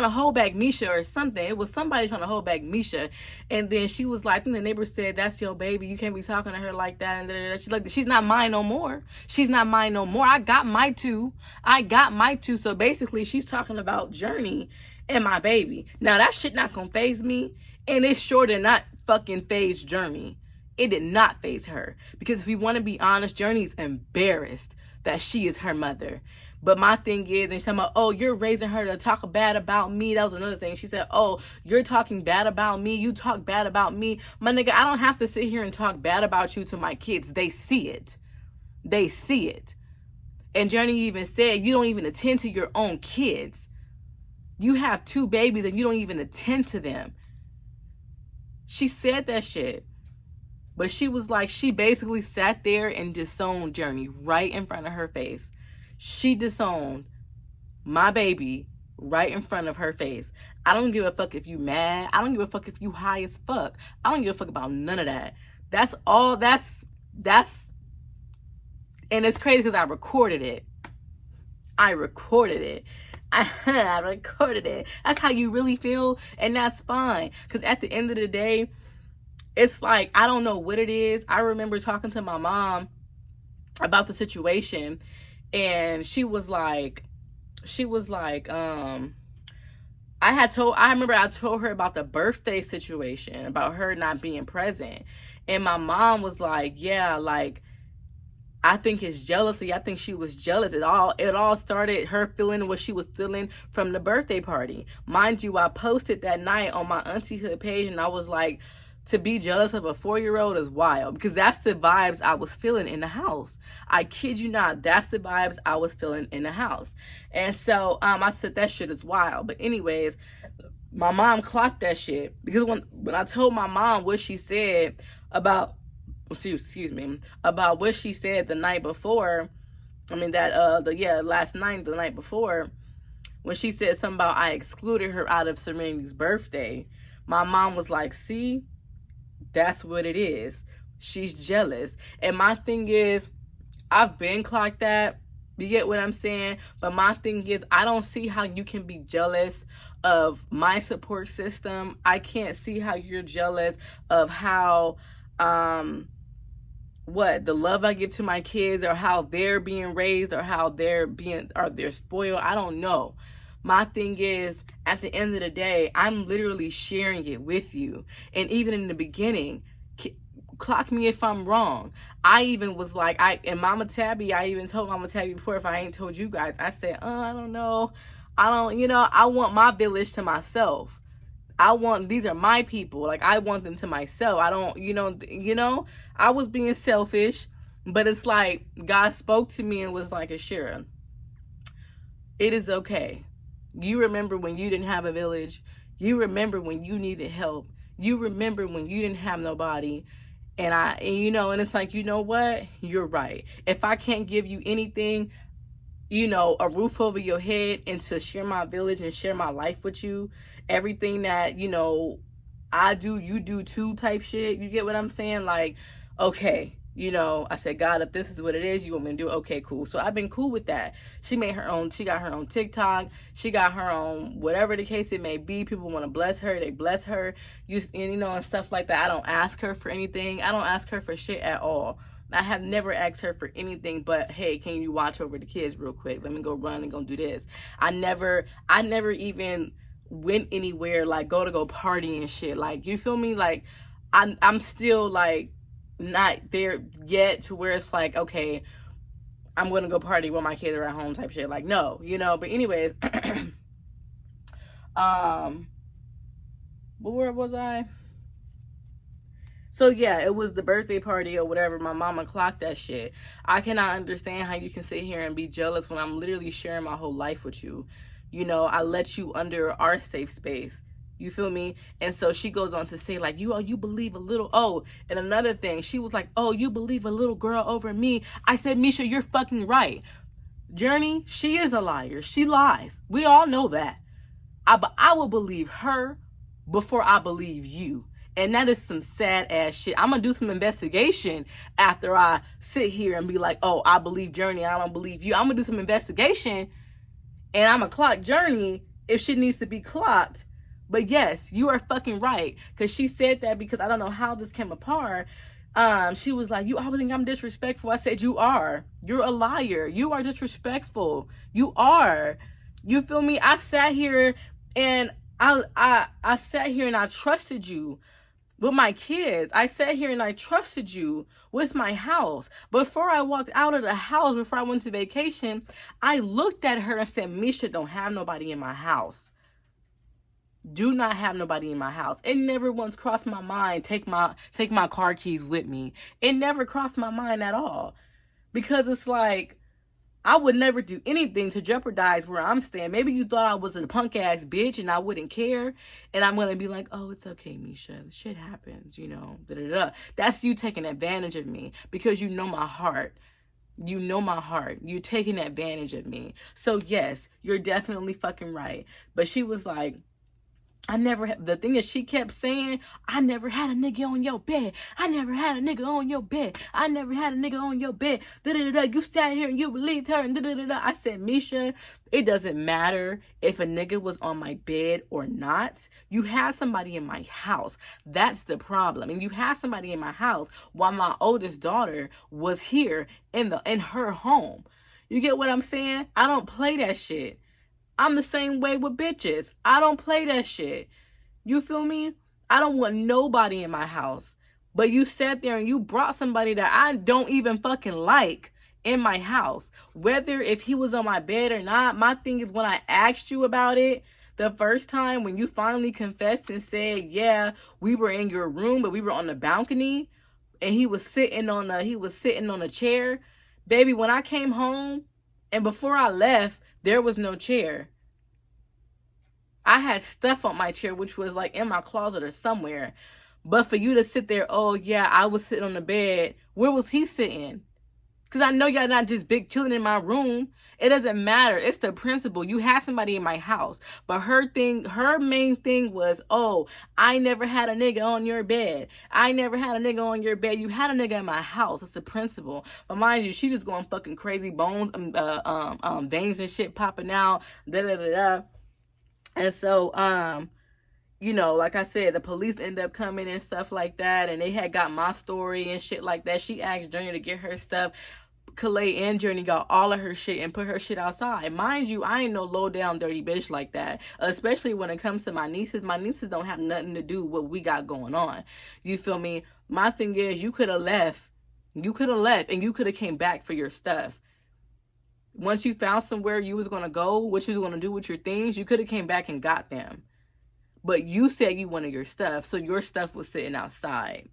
hold back Misha or something. It was somebody trying to hold back Misha. And then she was like, I think the neighbor said, that's your baby. You can't be talking to her like that. And she's like, she's not mine no more. She's not mine no more. I got my two. So basically, she's talking about Journey and my baby. Now, that shit not gonna faze me. And it sure did not fucking faze Journey. It did not faze her. Because if we want to be honest, Journey's embarrassed that she is her mother. But my thing is, and she's talking about, oh, you're raising her to talk bad about me. That was another thing. She said, oh, you're talking bad about me. You talk bad about me. My nigga, I don't have to sit here and talk bad about you to my kids. They see it. They see it. And Journey even said, you don't even attend to your own kids. You have 2 babies and you don't even attend to them. She said that shit. But she was like, she basically sat there and disowned Journey right in front of her face. She disowned my baby right in front of her face. I don't give a fuck if you mad. I don't give a fuck if you high as fuck. I don't give a fuck about none of that. That's all. That's and it's crazy because I recorded it. I recorded it. That's how you really feel, and that's fine. Because at the end of the day, it's like, I don't know what it is. I remember talking to my mom about the situation, and she was like, I remember I told her about the birthday situation, about her not being present. And my mom was like, yeah, like, I think it's jealousy. I think she was jealous. It all started her feeling what she was feeling from the birthday party. Mind you, I posted that night on my auntie-hood page, and I was like, to be jealous of a 4-year-old is wild, because that's the vibes I was feeling in the house. I kid you not, that's the vibes I was feeling in the house. And so I said that shit is wild. But anyways, my mom clocked that shit, because when I told my mom what she said about what she said the night before, last night, the night before, when she said something about I excluded her out of Serenity's birthday, my mom was like, see, that's what it is. She's jealous. And my thing is, I've been clocked that. You get what I'm saying? But my thing is, I don't see how you can be jealous of my support system. I can't see how you're jealous of how, the love I give to my kids, or how they're being raised, or how they're spoiled. I don't know. My thing is, at the end of the day, I'm literally sharing it with you. And even in the beginning, clock me if I'm wrong. I even was like, and Mama Tabby, I even told Mama Tabby before, if I ain't told you guys, I said, I don't know. I want my village to myself. These are my people. Like, I want them to myself. I don't, I was being selfish, but it's like God spoke to me and was like, Ashira, it is okay. You remember when you didn't have a village. You remember when you needed help. You remember when you didn't have nobody. And it's like, you know what? You're right. If I can't give you anything, a roof over your head, and to share my village and share my life with you, everything that, I do, you do too type shit. You get what I'm saying? Like, okay, I said, God, if this is what it is, you want me to do it? Okay, cool. So I've been cool with that. She got her own TikTok. She got her own, whatever the case it may be. People want to bless her. They bless her, and stuff like that. I don't ask her for anything. I don't ask her for shit at all. I have never asked her for anything but, hey, can you watch over the kids real quick? Let me go run and go do this. I never even went anywhere, like go party and shit. Like, you feel me? Like, I'm still like not there yet to where it's like, okay, I'm gonna go party when my kids are at home type shit. Like, no, but anyways, where was I? So yeah, it was the birthday party or whatever. My mama clocked that shit. I cannot understand how you can sit here and be jealous when I'm literally sharing my whole life with you. I let you under our safe space. You feel me? And so she goes on to say, like, you believe a little. Oh, and another thing, she was like, oh, you believe a little girl over me. I said, Misha, you're fucking right. Journey, she is a liar. She lies. We all know that. I will believe her before I believe you. And that is some sad ass shit. I'm going to do some investigation after I sit here and be like, oh, I believe Journey, I don't believe you. I'm going to do some investigation, and I'm going to clock Journey if she needs to be clocked. But yes, you are fucking right. Because she said that, because I don't know how this came apart. She was like, you always think I'm disrespectful. I said, you are. You're a liar. You are disrespectful. You are. You feel me? I sat here and I sat here and I trusted you with my kids. I sat here and I trusted you with my house. Before I walked out of the house, before I went to vacation, I looked at her and said, Misha, don't have nobody in my house. Do not have nobody in my house. It never once crossed my mind, take my car keys with me. It never crossed my mind at all. Because it's like, I would never do anything to jeopardize where I'm staying. Maybe you thought I was a punk ass bitch and I wouldn't care. And I'm going to be like, oh, it's okay, Misha. Shit happens, That's you taking advantage of me because you know my heart. You know my heart. You're taking advantage of me. So yes, you're definitely fucking right. But she was like, the thing is, she kept saying, I never had a nigga on your bed. I never had a nigga on your bed. I never had a nigga on your bed. Da-da-da-da. You sat here and you believed her. And da-da-da-da. I said, Misha, it doesn't matter if a nigga was on my bed or not. You had somebody in my house. That's the problem. And you had somebody in my house while my oldest daughter was here in her home. You get what I'm saying? I don't play that shit. I'm the same way with bitches. I don't play that shit. You feel me? I don't want nobody in my house. But you sat there and you brought somebody that I don't even fucking like in my house. Whether if he was on my bed or not, my thing is, when I asked you about it the first time, when you finally confessed and said, yeah, we were in your room, but we were on the balcony and he was sitting on a chair. Baby, when I came home and before I left, there was no chair. I had stuff on my chair, which was like in my closet or somewhere. But for you to sit there, oh yeah, I was sitting on the bed. Where was he sitting? Because I know y'all not just big chilling in my room. It doesn't matter. It's the principle. You had somebody in my house. But her main thing was, oh, I never had a nigga on your bed. I never had a nigga on your bed. You had a nigga in my house. It's the principle. But mind you, she just going fucking crazy, bones, veins and shit popping out, da-da-da-da. And so, like I said, the police ended up coming and stuff like that. And they had got my story and shit like that. She asked Junior to get her stuff. Calais and Journey got all of her shit and put her shit outside. Mind you, I ain't no low down dirty bitch like that. Especially when it comes to my nieces. My nieces don't have nothing to do with what we got going on. You feel me? My thing is, you could have left. You could have left and you could have came back for your stuff. Once you found somewhere you was going to go, what you was going to do with your things, you could have came back and got them. But you said you wanted your stuff, so your stuff was sitting outside.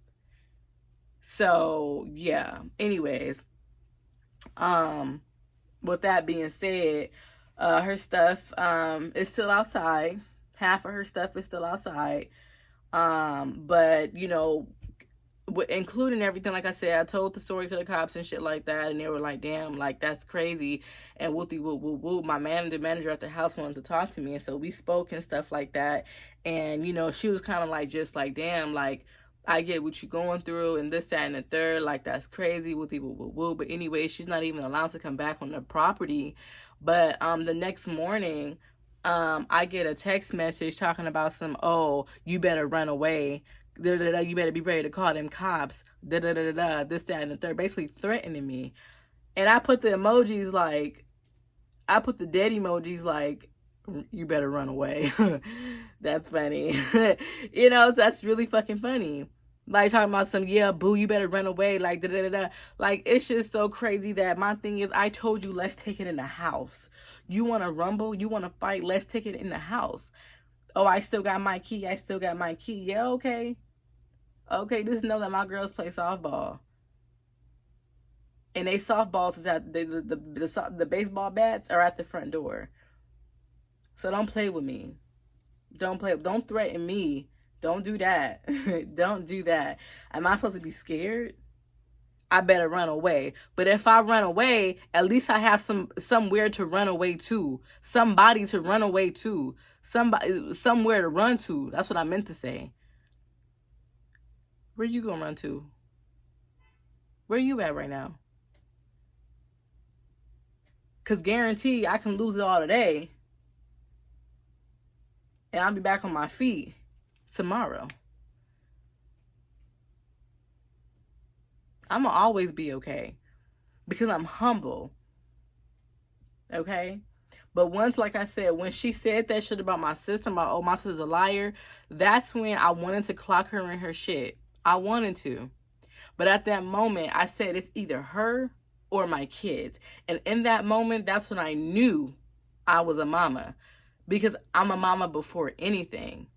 So, yeah. Anyways, with that being said, her stuff is still outside. Half of her stuff is still outside. But, you know, including everything, like I said, I told the story to the cops and shit like that, and they were like, damn, like, that's crazy. And whoopty whoop whoop whoop, my manager at the house wanted to talk to me, and so we spoke and stuff like that. And, you know, she was kind of like, just like, damn, like, I get what you're going through and this, that, and the third, like, that's crazy, whoopty whoop whoop whoop. But anyway, she's not even allowed to come back on the property. But the next morning, I get a text message talking about some, oh, you better run away. You better be ready to call them cops. This, that, and the third. Basically threatening me. And I put the emojis like, I put the dead emojis like, you better run away. That's funny. You know, that's really fucking funny. Like talking about some, yeah, boo, you better run away. Like, Like, it's just so crazy that my thing is, I told you, let's take it in the house. You want to rumble? You want to fight? Let's take it in the house. Oh, I still got my key. I still got my key. Yeah, okay. Okay, just know that my girls play softball. And they softballs is at the baseball bats are at the front door. So don't play with me. Don't threaten me. Don't do that. Don't do that. Am I supposed to be scared? I better run away. But if I run away, at least I have somewhere to run away to. Somebody to run away to. Somewhere to run to. That's what I meant to say. Where you gonna run to? Where you at right now? Because guarantee I can lose it all today. And I'll be back on my feet tomorrow. I'm gonna always be okay. Because I'm humble. Okay? But once, like I said, when she said that shit about my sister, my sister's a liar, that's when I wanted to clock her in her shit. I wanted to. But at that moment, I said it's either her or my kids. And in that moment, that's when I knew I was a mama. Because I'm a mama before anything.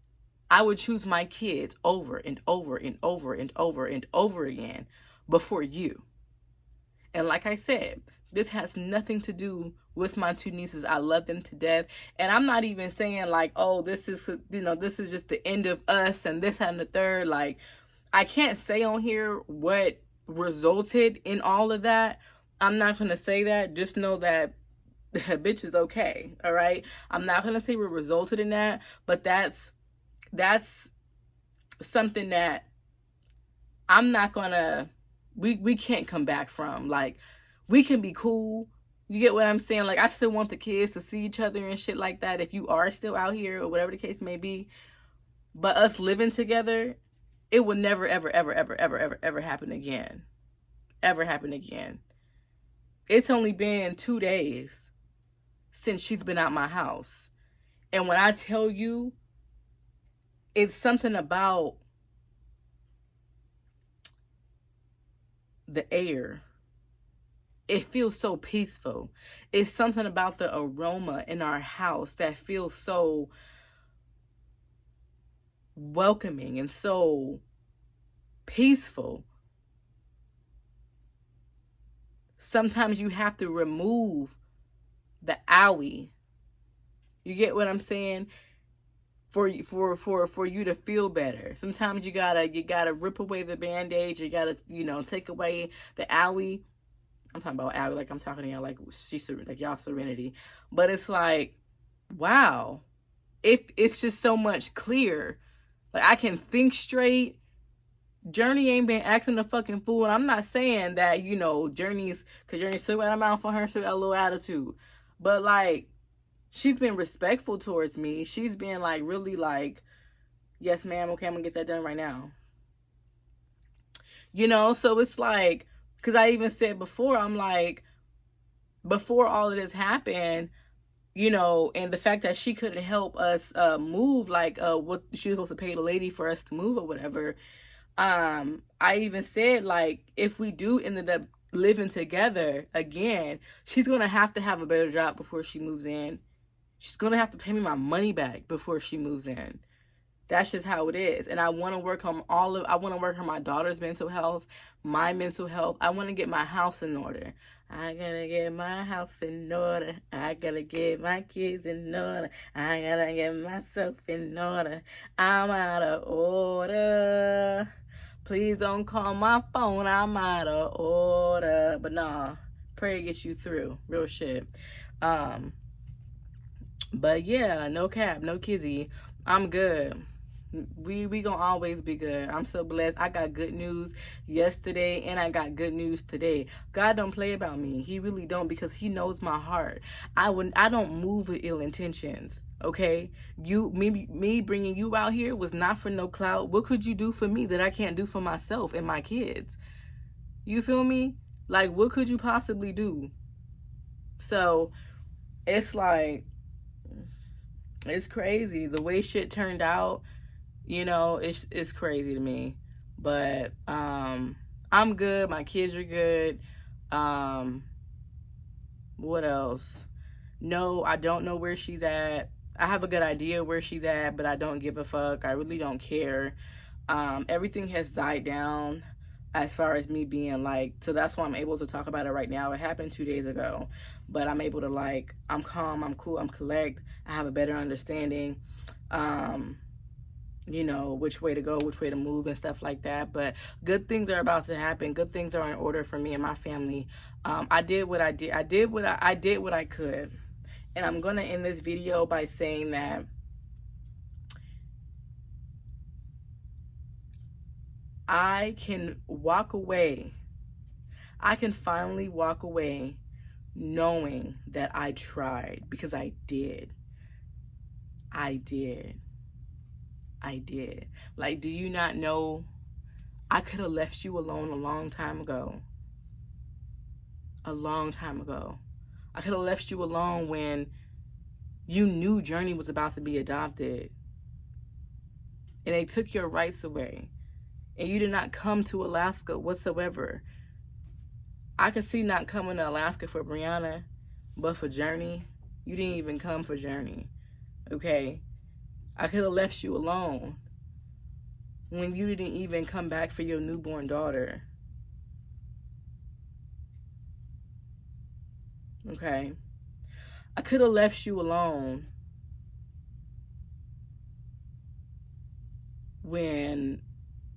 I would choose my kids over and over and over and over and over again before you. And like I said, this has nothing to do with my two nieces. I love them to death. And I'm not even saying like, oh, this is, you know, this is just the end of us and this and the third. Like, I can't say on here what resulted in all of that. I'm not going to say that. Just know that bitch is okay. All right. I'm not going to say what resulted in that, but that's something that I'm not going to, we can't come back from. Like, we can be cool. You get what I'm saying? Like, I still want the kids to see each other and shit like that if you are still out here or whatever the case may be. But us living together, it will never, ever, ever, ever, ever, ever, ever happen again. Ever happen again. It's only been 2 days since she's been out my house. And when I tell you, it's something about the air. It feels so peaceful. It's something about the aroma in our house that feels so welcoming and so peaceful. Sometimes you have to remove the owie. You get what I'm saying? For you to feel better. Sometimes you gotta rip away the band-aid. You gotta, you know, take away the owie. I'm talking about owie like I'm talking to y'all like she's like y'all Serenity. But it's like, wow. It's just so much clearer. Like, I can think straight. Journey ain't been acting a fucking fool. And I'm not saying that, you know, Journey's still got a mouth on her, still got a little attitude. But, like, she's been respectful towards me. She's been, like, really, like, yes, ma'am, okay, I'm gonna get that done right now. You know, so it's like, Because I even said before, I'm like, before all of this happened, you know, and the fact that she couldn't help us move, like what she was supposed to pay the lady for us to move or whatever. I even said, like, if we do ended up living together again, she's gonna have to have a better job before she moves in. She's gonna have to pay me my money back before she moves in. That's just how it is. And I want to work on I want to work on my daughter's mental health, my mental health. I want to get my house in order. I gotta get my house in order. I gotta get my kids in order. I gotta get myself in order. I'm out of order. Please don't call my phone. I'm out of order. But nah, pray gets you through. Real shit. But yeah, no cap, no kizzy. I'm good. We gonna always be good. I'm so blessed. I got good news yesterday and I got good news today. God don't play about me. He really don't, because he knows my heart. I don't move with ill intentions. Okay, me bringing you out here was not for no clout. What could you do for me that I can't do for myself and my kids? You feel me? Like, what could you possibly do? So it's like, it's crazy the way shit turned out. You know, it's crazy to me. But I'm good. My kids are good. What else? No, I don't know where she's at. I have a good idea where she's at, but I don't give a fuck. I really don't care. Everything has died down as far as me being like, so that's why I'm able to talk about it right now. It happened 2 days ago, but I'm able to, like, I'm calm, I'm cool, I'm collect. I have a better understanding, you know, which way to go, which way to move and stuff like that. But good things are about to happen. Good things are in order for me and my family. I did what I did. I did what I could. And I'm going to end this video by saying that I can walk away. I can finally walk away knowing that I tried, because I did. I did. Like, do you not know? I could have left you alone a long time ago. A long time ago. I could have left you alone when you knew Journey was about to be adopted. And they took your rights away. And you did not come to Alaska whatsoever. I could see not coming to Alaska for Brianna, but for Journey, you didn't even come for Journey. Okay? I could have left you alone when you didn't even come back for your newborn daughter. Okay? I could have left you alone when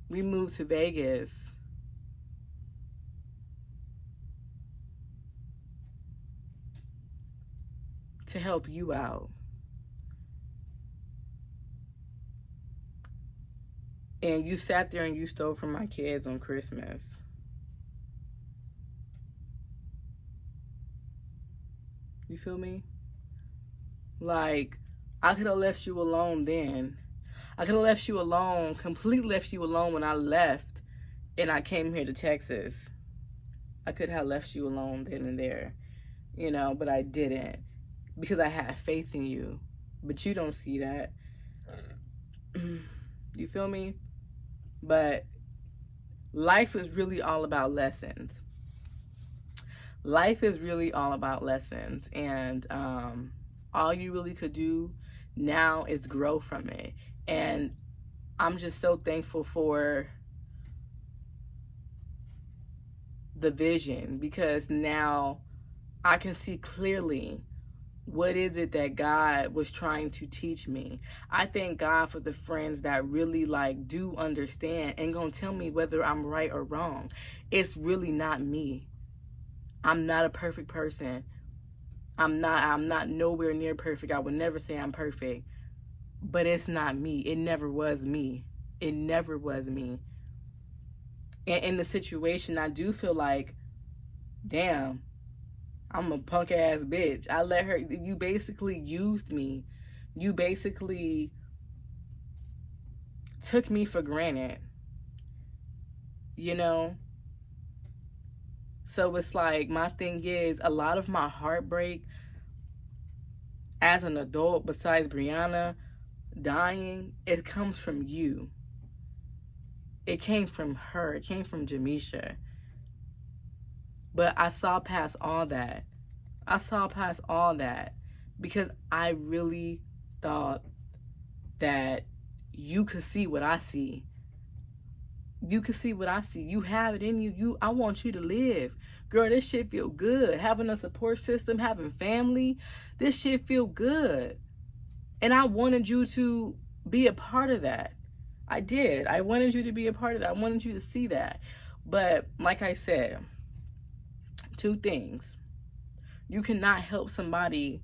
we moved to Vegas to help you out. And you sat there and you stole from my kids on Christmas. You feel me? Like, I could have left you alone then. I could have left you alone, completely left you alone when I left and I came here to Texas. I could have left you alone then and there, you know, but I didn't, because I had faith in you. But you don't see that. You feel me? But life is really all about lessons. Life is really all about lessons. And all you really could do now is grow from it. And I'm just so thankful for the vision, because now I can see clearly what is it that God was trying to teach me. I thank God for the friends that really, like, do understand and gonna tell me whether I'm right or wrong. It's really not me. I'm not a perfect person. I'm not nowhere near perfect. I would never say I'm perfect. But it's not me. It never was me. It never was me. And in the situation, I do feel like, damn, I'm a punk ass bitch. I let her, you basically used me. You basically took me for granted. You know? So it's like, my thing is, a lot of my heartbreak as an adult, besides Brianna dying, it comes from you. It came from her. It came from Jamisha. But I saw past all that. I saw past all that because I really thought that you could see what I see. You could see what I see. You have it in you. I want you to live. Girl, this shit feel good. Having a support system, having family, this shit feel good. And I wanted you to be a part of that. I did. I wanted you to be a part of that. I wanted you to see that. But like I said, two things. You cannot help somebody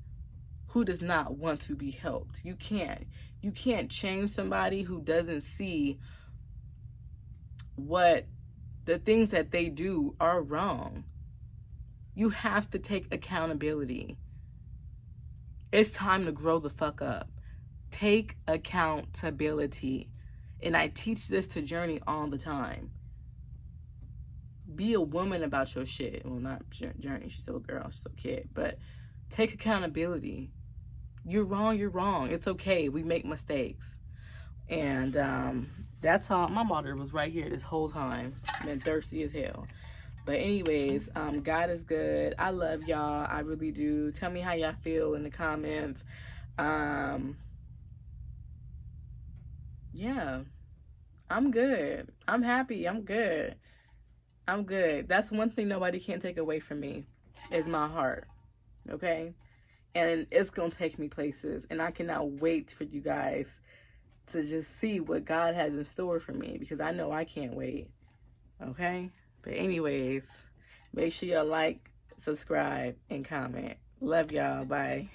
who does not want to be helped. You can't. You can't change somebody who doesn't see what the things that they do are wrong. You have to take accountability. It's time to grow the fuck up. Take accountability. And I teach this to Journey all the time. Be a woman about your shit. Well, not Journey. She's still a girl. She's still a kid. But take accountability. You're wrong. You're wrong. It's okay. We make mistakes. And that's how my mother was right here this whole time. Been thirsty as hell. But anyways, God is good. I love y'all. I really do. Tell me how y'all feel in the comments. Yeah. I'm good. I'm happy. I'm good. I'm good. That's one thing nobody can take away from me is my heart. Okay? And it's going to take me places. And I cannot wait for you guys to just see what God has in store for me, because I know I can't wait. Okay? But anyways, make sure y'all like, subscribe, and comment. Love y'all. Bye.